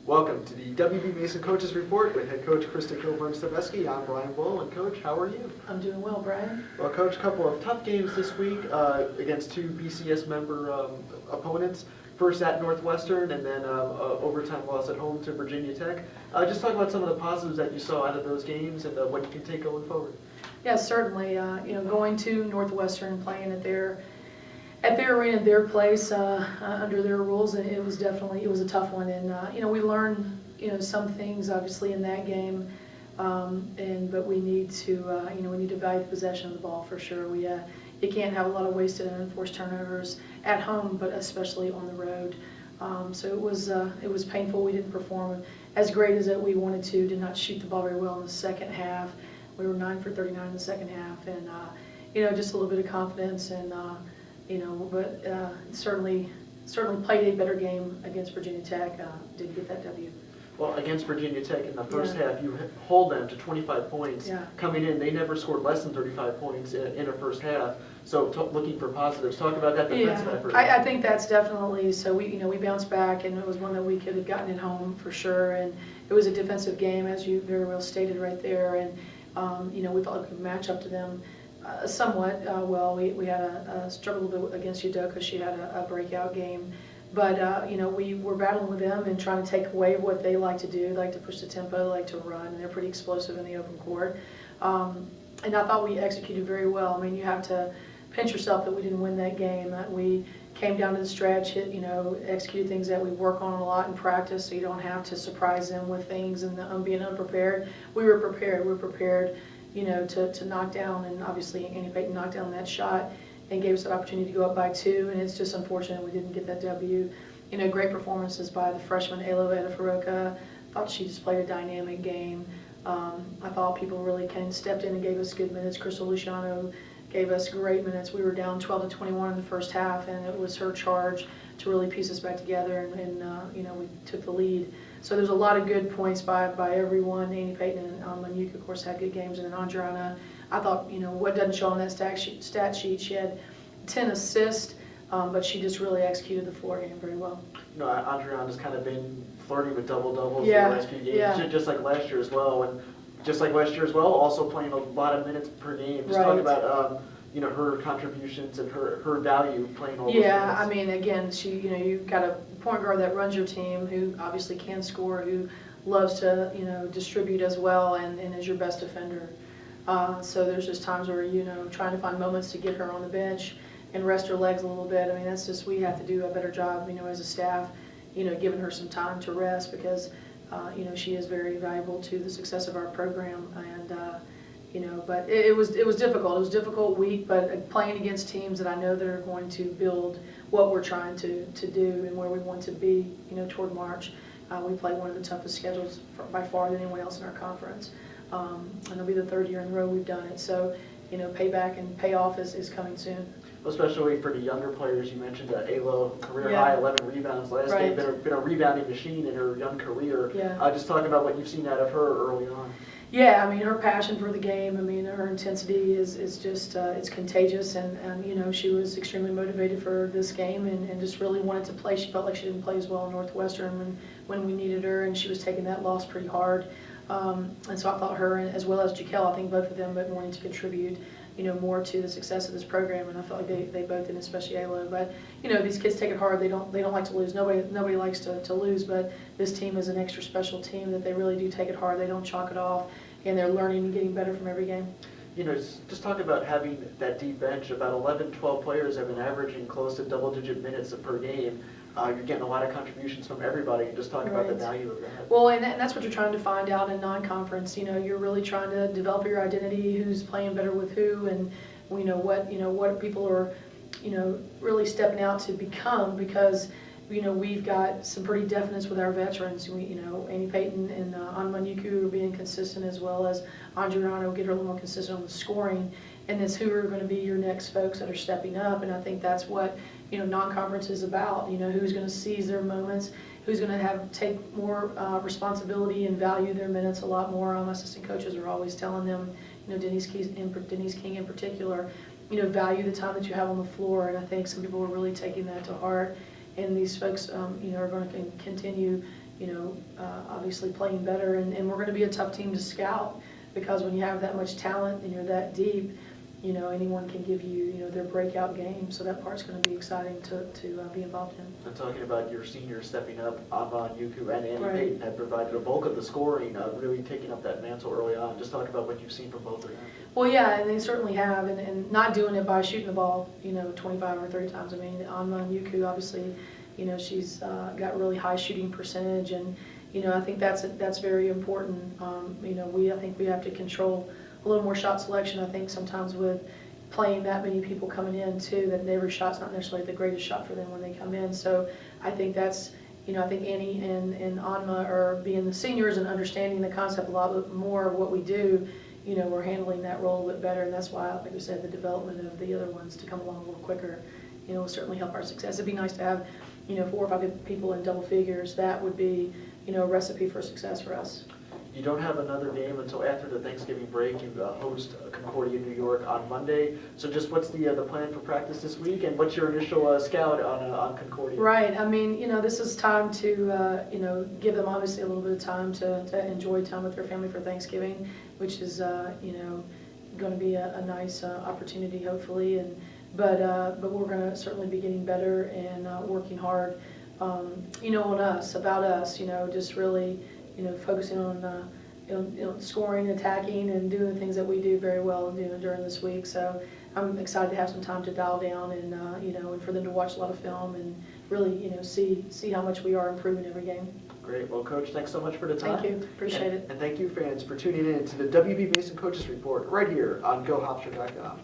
Welcome to the WBB Mason Coaches Report with head coach Krista Kilburn-Steveskey. I'm Brian Bull, and Coach, how are you? I'm doing well, Brian. Well, Coach, a couple of tough games this week against two BCS member opponents. First at Northwestern, and then overtime loss at home to Virginia Tech. Just talk about some of the positives that you saw out of those games and what you can take going forward. Yeah, certainly. Going to Northwestern and playing at their arena, their place, under their rules, and it was a tough one. And we learned some things obviously in that game, but we need to value the possession of the ball for sure. You can't have a lot of wasted and unforced turnovers at home, but especially on the road. So it was painful. We didn't perform as great as we wanted to. Did not shoot the ball very well in the second half. We were 9 for 39 in the second half, and just a little bit of confidence, and but certainly played a better game against Virginia Tech. Did get that W. Well, against Virginia Tech in the first half, you hold them to 25 points. Yeah. Coming in, they never scored less than 35 points in a first half. So looking for positives. Talk about that defensive effort. I think that's definitely, so we bounced back, and it was one that we could have gotten at home for sure. And it was a defensive game, as you very well stated right there. And we thought we could match up to them somewhat well. We had a struggle a little bit against Udoka. She had a breakout game. But, we were battling with them and trying to take away what they like to do. They like to push the tempo, they like to run, and they're pretty explosive in the open court. And I thought we executed very well. I mean, you have to pinch yourself that we didn't win that game. We came down to the stretch, executed things that we work on a lot in practice, so you don't have to surprise them with things and being unprepared. We were prepared. We were prepared, to knock down, and obviously Annie Payton knocked down that shot and gave us an opportunity to go up by 2, and it's just unfortunate we didn't get that W. Great performances by the freshman Alo Edafaroka. Thought she just played a dynamic game. I thought people really stepped in and gave us good minutes. Crystal Luciano gave us great minutes. We were down 12 to 21 in the first half, and it was her charge to really piece us back together, and we took the lead. So there's a lot of good points by everyone. Annie Payton and Manyuka, of course, had good games, and then Andriana. I thought, what doesn't show on that stat sheet, she had 10 assists, but she just really executed the floor game very well. Andriana's kind of been flirting with double-doubles Yeah, in the last few games, just like last year as well. And just like last year as well, also playing a lot of minutes per game. Just talk about her contributions and her value playing all those minutes. Yeah, I mean, again, you've got a point guard that runs your team, who obviously can score, who loves to distribute as well, and is your best defender. So there's just times where trying to find moments to get her on the bench and rest her legs a little bit. I mean, that's just, we have to do a better job, as a staff, giving her some time to rest, because she is very valuable to the success of our program. And but it was difficult. It was a difficult week, but playing against teams that I know that are going to build what we're trying to do and where we want to be, toward March. We play one of the toughest schedules by far than anyone else in our conference. And it'll be the third year in a row we've done it. So, payback and payoff is coming soon. Especially for the younger players, you mentioned Alo, career high 11 rebounds last game. Been a rebounding machine in her young career. Yeah. Just talk about what you've seen out of her early on. Yeah, I mean, her passion for the game, her intensity is just, it's contagious, and she was extremely motivated for this game, and just really wanted to play. She felt like she didn't play as well in Northwestern when we needed her, and she was taking that loss pretty hard. And so I thought her, as well as Jaquel, I think both of them but wanting to contribute, more to the success of this program, and I felt like they both did, especially Alo. But these kids take it hard. They don't like to lose. Nobody likes to lose, but this team is an extra special team that they really do take it hard. They don't chalk it off, and they're learning and getting better from every game. Just talk about having that deep bench. About 11, 12 players have been averaging close to double-digit minutes per game. You're getting a lot of contributions from everybody. Just talk about the value of that. Well, and that's what you're trying to find out in non-conference. You're really trying to develop your identity, who's playing better with who, and what people are really stepping out to become, because we've got some pretty definites with our veterans. Annie Payton and Manyuka are being consistent, as well as Andriana will get her a little more consistent on the scoring. And it's who are going to be your next folks that are stepping up. And I think that's what non-conference is about. Who's going to seize their moments, who's going to take more responsibility and value their minutes a lot more. Assistant coaches are always telling them, Denise King in particular, value the time that you have on the floor. And I think some people are really taking that to heart. and these folks, are going to continue, obviously playing better, and we're going to be a tough team to scout, because when you have that much talent and you're that deep, anyone can give you, their breakout game. So that part's going to be exciting to be involved in. And talking about your seniors stepping up, Amon, Yuku, and Annie Right. Payton have provided a bulk of the scoring, really taking up that mantle early on. Just talk about what you've seen from both of them. Well, yeah, and they certainly have, and not doing it by shooting the ball, 25 or 30 times. I mean, Amon Yuku, obviously, she's got really high shooting percentage, and I think that's very important. I think we have to control a little more shot selection. I think sometimes with playing that many people coming in too, that every shot's not necessarily the greatest shot for them when they come in. So I think that's, I think Annie and Anma are being the seniors and understanding the concept a lot more of what we do. We're handling that role a bit better, and that's why, like we said, the development of the other ones to come along a little quicker, will certainly help our success. It'd be nice to have, 4 or 5 people in double figures. That would be, a recipe for success for us. You don't have another game until after the Thanksgiving break. You host Concordia, New York on Monday. So just what's the plan for practice this week, and what's your initial scout on Concordia? Right. I mean, this is time to, give them obviously a little bit of time to enjoy time with their family for Thanksgiving, which is, going to be a nice opportunity, hopefully. But we're going to certainly be getting better and working hard, on us, about us, just really, focusing on scoring, attacking, and doing the things that we do very well during this week. So I'm excited to have some time to dial down and and for them to watch a lot of film and really see how much we are improving every game. Great. Well, Coach, thanks so much for the time. Thank you. Appreciate it. And thank you, fans, for tuning in to the WB Mason Coaches Report right here on GoHofstra.com.